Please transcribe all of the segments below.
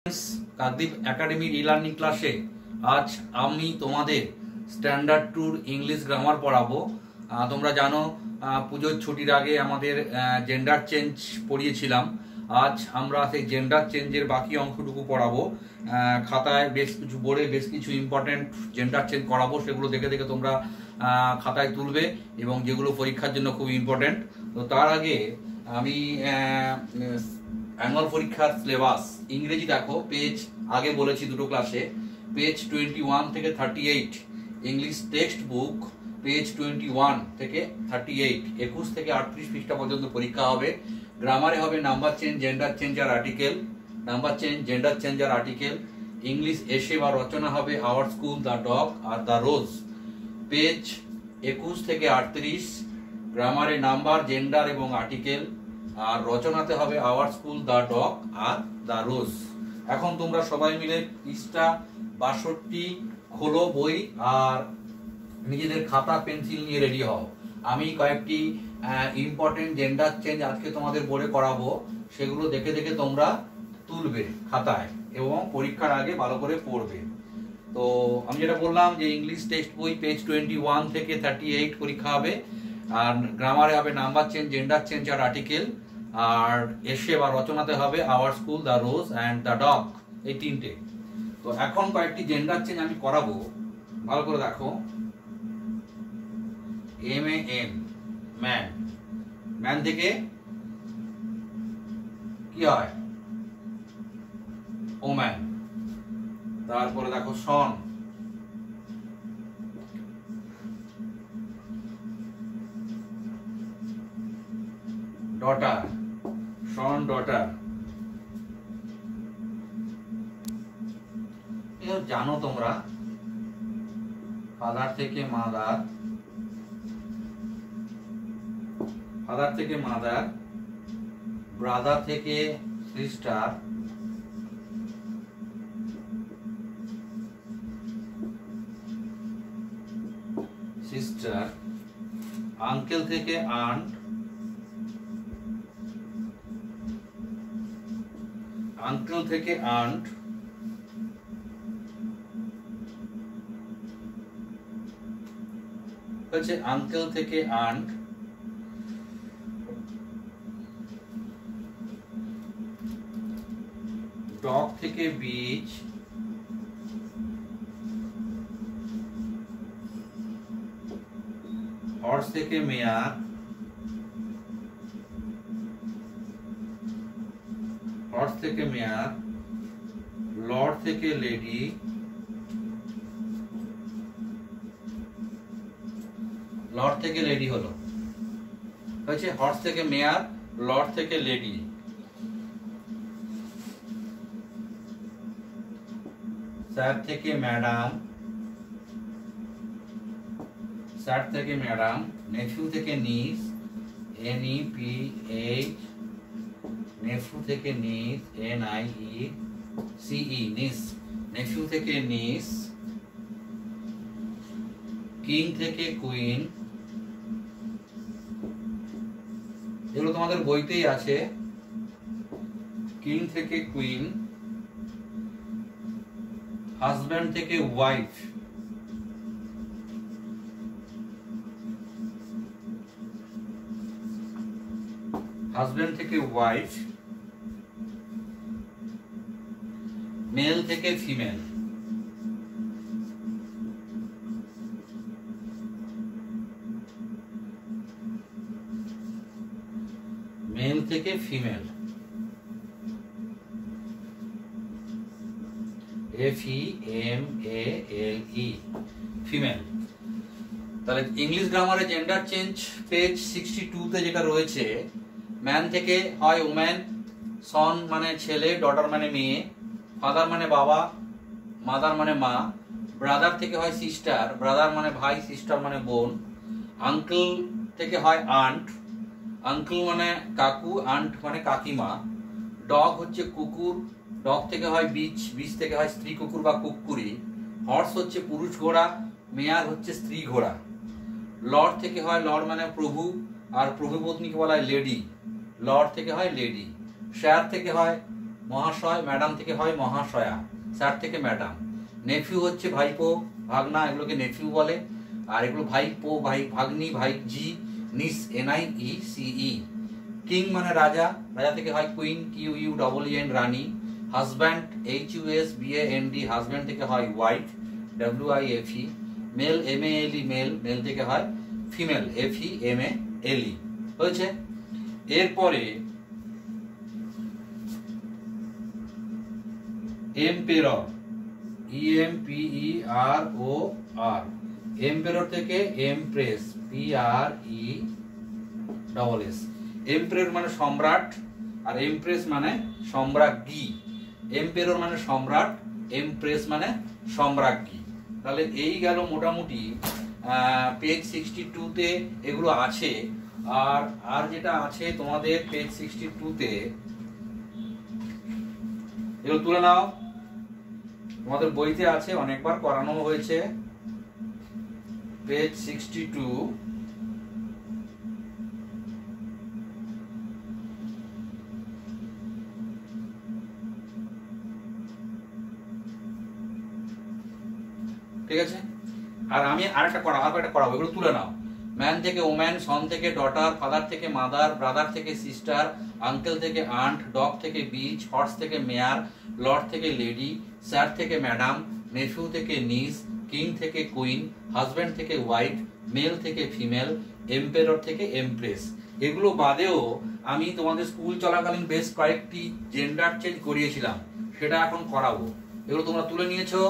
কাকদ্বীপ একাডেমির ই-লার্নিং ক্লাসে আজ আমি তোমাদের স্ট্যান্ডার্ড টুর ইংলিশ গ্রামার পড়াবো। তোমরা জানো পুজোর ছুটির আগে আমাদের জেন্ডার চেঞ্জ পড়িয়েছিলাম। আজ আমরা সেই জেন্ডার চেঞ্জের বাকি অংশটুকু পড়াবো। খাতায় বেশ কিছু বোর্ডে বেশ কিছু ইম্পর্টেন্ট জেন্ডার চেঞ্জ করাবো, সেগুলো দেখে দেখে তোমরা খাতায় তুলবে এবং যেগুলো পরীক্ষার জন্য খুব ইম্পর্টেন্ট। তো তার আগে আমি অ্যানুয়াল পরীক্ষার সিলেবাস ইংরেজি দেখো, পেজ আগে বলেছি দুটো ক্লাসে, পেজ 21 থেকে 38, ইংলিশ টেক্সট বুক পেজ 21 থেকে 38, 21 থেকে 38 পৃষ্ঠা পর্যন্ত পরীক্ষা হবে। গ্রামারে হবে নাম্বার চেঞ্জ, জেন্ডার চেঞ্জ আর article, number change, gender change আর আর্টিকেল। ইংলিশ এসে বা রচনা হবে আওয়ার স্কুল, দ্য ডগ আর দ্য রোজ, পেজ 21 থেকে 38। গ্রামারে নাম্বার, জেন্ডার এবং আর্টিকেল, আর রচনাতে হবে আওয়ার স্কুল, দ্য ডগ আর দ্য রোজ। এখন তোমরা সবাই মিলে পৃষ্ঠা 62 খোলো বই আর নিজেদের খাতা পেন্সিল নিয়ে রেডি হও। আমি কয়েকটি ইম্পর্টেন্ট জেন্ডার চেঞ্জ আজকে তোমাদের বোর্ডে করাবো, সেগুলো দেখে দেখে তোমরা তুলবে খাতায় এবং পরীক্ষার আগে ভালো করে পড়বে। তো আমি যেটা বললাম যে ইংলিশ টেক্সট বই পেজ 21 থেকে 38 পরীক্ষা হবে, আর গ্রামারে হবে নাম্বার চেঞ্জ, জেন্ডার চেঞ্জ আর আর্টিকেল, আর এসে বা রচনাতে হবে our school, the rose and the dog, এই তিনটে। তো এখন কয়েকটি জেন্ডার চেঞ্জ আমি করাবো, ভালো করে দেখো। MAN, ম্যান, ম্যান থেকে কি হয়? ওম্যান। তারপরে দেখো সন, ডটার, সন ডটার। জানো তোমরা ফাদার থেকে মাদার, ফাদার থেকে মাদার, ব্রাদার থেকে সিস্টার, সিস্টার, আঙ্কেল থেকে আন্ট, আঙ্কেল থেকে আন্ট, হচ্ছে আঙ্কেল থেকে আন্ট, ডগ থেকে বীজ, হর্স থেকে মেয়ার, হর্স থেকে মেয়ার, লর্ড থেকে লেডি, লর্ড থেকে লেডি হলো, হয়েছে হর্স থেকে মেয়ার, লর্ড থেকে লেডি। স্যার থেকে ম্যাডাম, স্যার থেকে ম্যাডাম, নেফিউ থেকে নিস, NEPH, নেফিউ থেকে নিস, NIECE, নিস, নেফিউ থেকে নিস। কিং থেকে কুইন, এগুলো তোমাদের বইতেই আছে, কিং থেকে কুইন। হাজব্যান্ড থেকে ওয়াইফ, হাজব্যান্ড থেকে ওয়াইফ। মেল থেকে ফিমেল, মেল থেকে ফিমেল, FEMALE, ফিমেল। তাহলে ইংলিশ গ্রামারে জেন্ডার চেঞ্জ পেজ 62 তে যেটা রয়েছে, ম্যান থেকে হয় ওম্যান, সন মানে ছেলে, ডটার মানে মেয়ে, ফাদার মানে বাবা, মাদার মানে মা, ব্রাদার থেকে হয় সিস্টার, ব্রাদার মানে ভাই, সিস্টার মানে বোন, আঙ্কেল থেকে হয় আন্ট, আঙ্কেল মানে কাকু, আন্ট মানে কাকিমা, ডগ হচ্ছে কুকুর, ডগ থেকে হয় বিচ, বিচ থেকে হয় স্ত্রী কুকুর বা কুকুরি, হর্স হচ্ছে পুরুষ ঘোড়া, মেয়ার হচ্ছে স্ত্রী ঘোড়া, লর্ড থেকে হয় লর্ড মানে প্রভু, আর প্রভু পত্নীকে বলা হয় লেডি, লর্ড থেকে হয় লেডি, শেয়ার থেকে হয় মহাশয়, ম্যাডাম থেকে হয় মহাশয়া, স্যার থেকে ম্যাডাম। নেফিউ হচ্ছে ভাইপো, ভাগনা, এগুলোকে নেফিউ বলে। আর এগুলো ভাইপো, ভাগ্নি, ভাইজি, নিস, NIECE। কিং মানে রাজা, রাজা থেকে হয় কুইন, QUEEN, রানী। হাজব্যান্ড, HUSBAND, হাজব্যান্ড থেকে হয় wife, WIFE। Male, MALE, male, male থেকে হয় ফিমেল, FEMALE। হয়েছে। এরপরে এম্পেরর, EMPEROR। এম্পেরর থেকে এমপ্রেস, PRESS। এম্পেরর মানে সম্রাট, আর এমপ্রেস মানে সম্রাজ্ঞী। এম্পেরর মানে সম্রাট, এমপ্রেস মানে সম্রাজ্ঞী। তাহলে এই গেল মোটামুটি পেজ 62 তে এগুলো আছে। আর যেটা আছে তোমাদের পেজ 62 তে, এগুলো তুলে নাও, তোমাদের বইতে আছে, অনেকবার করানো হয়েছে। পেজ 62, ঠিক আছে। আর আমি আরেকটা করাবো, এগুলো তুলে নাও। ম্যান থেকে ওম্যান, সন থেকে ডটার, ফাদার থেকে মাদার, ব্রাদার থেকে সিস্টার, আঙ্কেল থেকে আন্ট, ডগ থেকে বিচ, হর্স থেকে মেয়ার, লর্ড থেকে লেডি, স্যার থেকে ম্যাডাম, নেফিউ থেকে নিস, কিং থেকে কুইন, হাজব্যান্ড থেকে ওয়াইফ, মেল থেকে ফিমেল, এম্পেরর থেকে এমপ্রেস। এগুলো বাদেও আমি তোমাদের স্কুল চলাকালীন বেশ কয়েকটি জেন্ডার চেঞ্জ করিয়েছিলাম, সেটা এখন করাবো। এগুলো তোমরা তুলে নিয়েছো।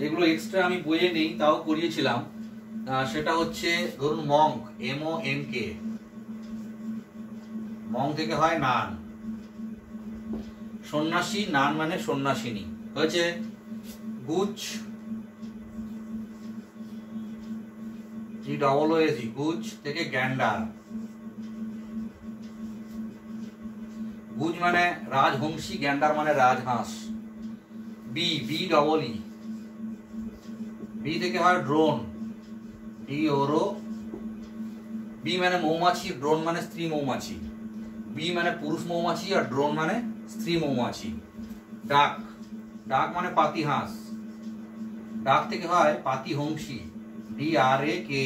এগুলো এক্সট্রা আমি বইয়ে নেই, তাও করিয়েছিলাম। সেটা হচ্ছে ধরুন মঙ্ক, MONK, মঙ্ক থেকে হয় নান। সন্ন্যাসী, নান মানে সন্ন্যাসিনী। হয়েছে। গুজ, GOOS, গুজ থেকে গ্যান্ডার। গুজ মানে রাজহংসী, গ্যান্ডার মানে রাজহাঁস। BE, বি থেকে হয় ড্রোন, বি মানে মৌমাছি, ড্রোন মানে স্ত্রী মৌমাছি। বি মানে পুরুষ মৌমাছি, আর ড্রোন মানে স্ত্রী মৌমাছি। ডাক, ডাক মানে পাতিহাঁস, ডাক থেকে হয় পাতিহংসী, DRAKE।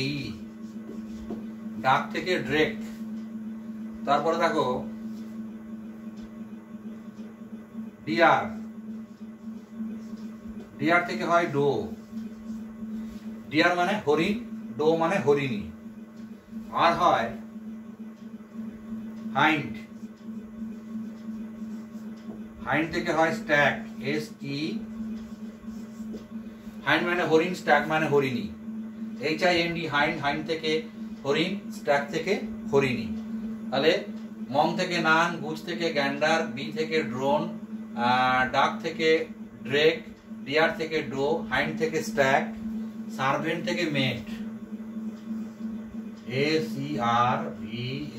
ডাক থেকে ড্রেক। তারপরে দেখো ডিয়ার, ডিয়ার থেকে হয় ডো। ডিয়ার মানে হরিণ, ডো মানে হরিণী। আর হয় হাইন্ড, হাইন্ড থেকে হয় স্ট্যাগ, SE। হাইন্ড মানে হরিণ, স্ট্যাগ মানে হরিণী, HIND। হাইন্ড, হাইন্ড থেকে হরিণ, স্ট্যাগ থেকে হরিণী। তাহলে মং থেকে নান, গুজ থেকে গ্যান্ডার, বি থেকে ড্রোন, ডাক থেকে ড্রেক, ডিয়ার থেকে ডো, হাইন্ড থেকে স্ট্যাগ, সার্ভেন্ট থেকে মেট, SERVANT।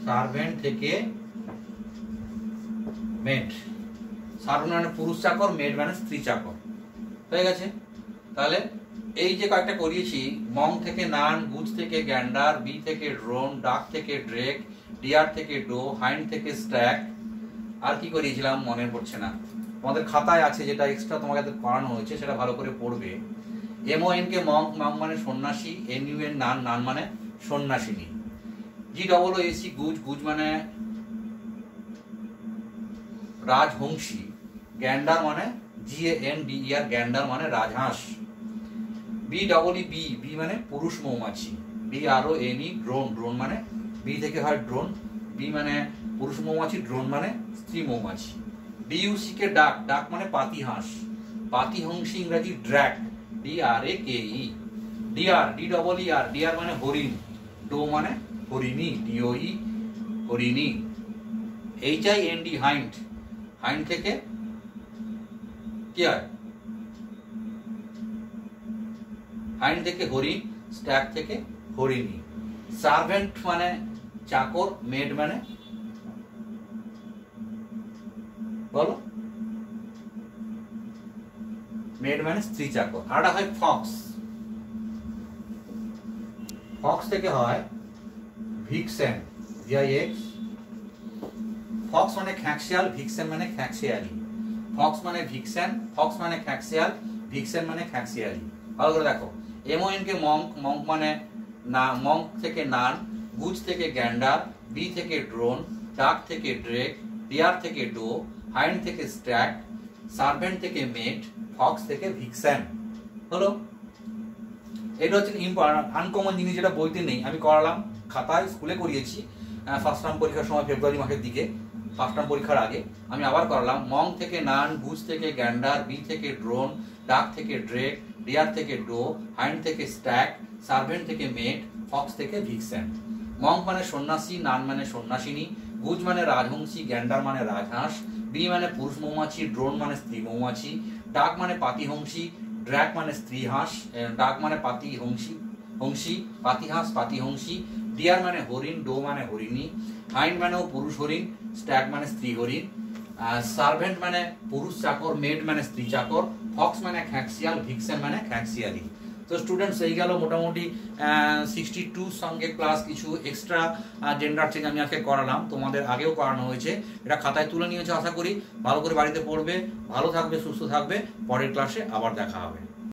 সার্ভেন্ট থেকে মেট। সার্ভেন্ট মানে পুরুষ চাকর, মেট মানে স্ত্রী চাকর। হয়ে গেছে। তাহলে এই যে কয়েকটা করিয়েছি, মং থেকে নান, গুজ থেকে গ্যান্ডার, বি থেকে ড্রোন, ডাক থেকে ড্রেক, ডিয়ার থেকে ডো, হাইন্ড থেকে স্ট্যাগ। আর কি করিয়েছিলাম মনে পড়ছে না, তোমাদের খাতায় আছে, যেটা এক্সট্রা তোমাকে করানো হয়েছে, সেটা ভালো করে পড়বে। MONK মঙ্ক, মঙ্ক মানে সন্ন্যাসী, NUN নান, নান মানে সন্ন্যাসিনী। GOOS গুজ, গুজ মানে রাজহংসী। গ্যান্ডার মানে GANDER, গ্যান্ডার মানে রাজহাঁস। BEE বি মানে পুরুষ মৌমাছি। BRONE ড্রোন, ড্রোন মানে বি থেকে হয় ড্রোন, বি মানে পুরুষ মৌমাছি, ড্রোন মানে স্ত্রী মৌমাছি। DUCK ডাক, ডাক মানে পাতিহাঁস। পাতিহংসী ইংরেজি ড্র্যাক, DRAKE। ডিয়ার, DEER, ডিয়ার মানে হরিণ, ডো মানে হরিণী, DOE হরিণী। HIND হাইন্ড, হাইন্ড থেকে কি হয়, হাইন্ড থেকে হরিণ, স্ট্যাগ থেকে হরিণী। সার্ভেন্ট মানে চাকর, মেড মানে বলো মেড মানে স্ত্রী চাকর। আরটা হয় ফক্স, ফক্স থেকে হয় ভিক্সেন, ভিআইএক্স। ফক্স মানে খ্যাঁকশিয়াল, ভিক্সেন মানে খ্যাঁকশিয়ালি। ফক্স মানে ভিক্সেন, ফক্স মানে খ্যাঁকশিয়াল, ভিক্সেন মানে খ্যাঁকশিয়ালি। ভালো করে দেখো, এমওএন কে মঙ্ক, মঙ্ক মানে না, মঙ্ক থেকে নান, গুজ থেকে গ্যান্ডার, বি থেকে ড্রোন, ডাক থেকে ড্রেক, ডিয়ার থেকে ডো, হাইন্ড থেকে স্ট্যাক, সার্ভেন্ট থেকে মেট, ফক্স থেকে ভিক্সেন। হলো, এটা হচ্ছে আনকমন জিনিস যেটা বইতে নেই, আমি করালাম খাতায়, স্কুলে করিয়েছি ফার্স্ট টার্ম পরীক্ষার সময় ফেব্রুয়ারি মাসের দিকে, ফার্স্ট টার্ম পরীক্ষার আগে আমি আবার করালাম। মং থেকে নান, গুজ থেকে গ্যান্ডার, বি থেকে ড্রোন, ডাক থেকে ড্রেক, ডিয়ার থেকে ডো, হাইন্ড থেকে স্ট্যাক, সার্ভেন্ট থেকে মেট, ফক্স থেকে ভিক্সেন। মং মানে সন্ন্যাসী, নান মানে সন্ন্যাসিনী, গুজ মানে রাজহংসী, গ্যান্ডার মানে রাজহাঁস, বি মানে পুরুষ মৌমাছি, ড্রোন মানে স্ত্রী মৌমাছি, ডাক মানে পাতিহংসী, ড্র্যাক মানে স্ত্রী হাঁস, ডাক মানে পাতিহংসী, হংসী, পাতিহাঁস, পাতিহংসী, ডিয়ার মানে হরিণ, ডো মানে হরিণী, হাইন্ড মানেও পুরুষ হরিণ, স্ট্যাক মানে স্ত্রী হরিণ, সার্ভেন্ট মানে পুরুষ চাকর, মেড মানে স্ত্রী চাকর, ফক্স মানে খ্যাঁকশিয়াল, ভিক্সেন মানে খ্যাঁকশিয়ালি। তো স্টুডেন্টস এই গেল মোটামুটি 62 সঙ্গে প্লাস কিছু এক্সট্রা জেন্ডার চেঞ্জ আমি আজকে করালাম, তোমাদের আগেও করানো হয়েছে। এটা খাতায় তুলে নিয়েছে, আশা করি ভালো করে বাড়িতে পড়বে, ভালো থাকবে, সুস্থ থাকবে। পরের ক্লাসে আবার দেখা হবে।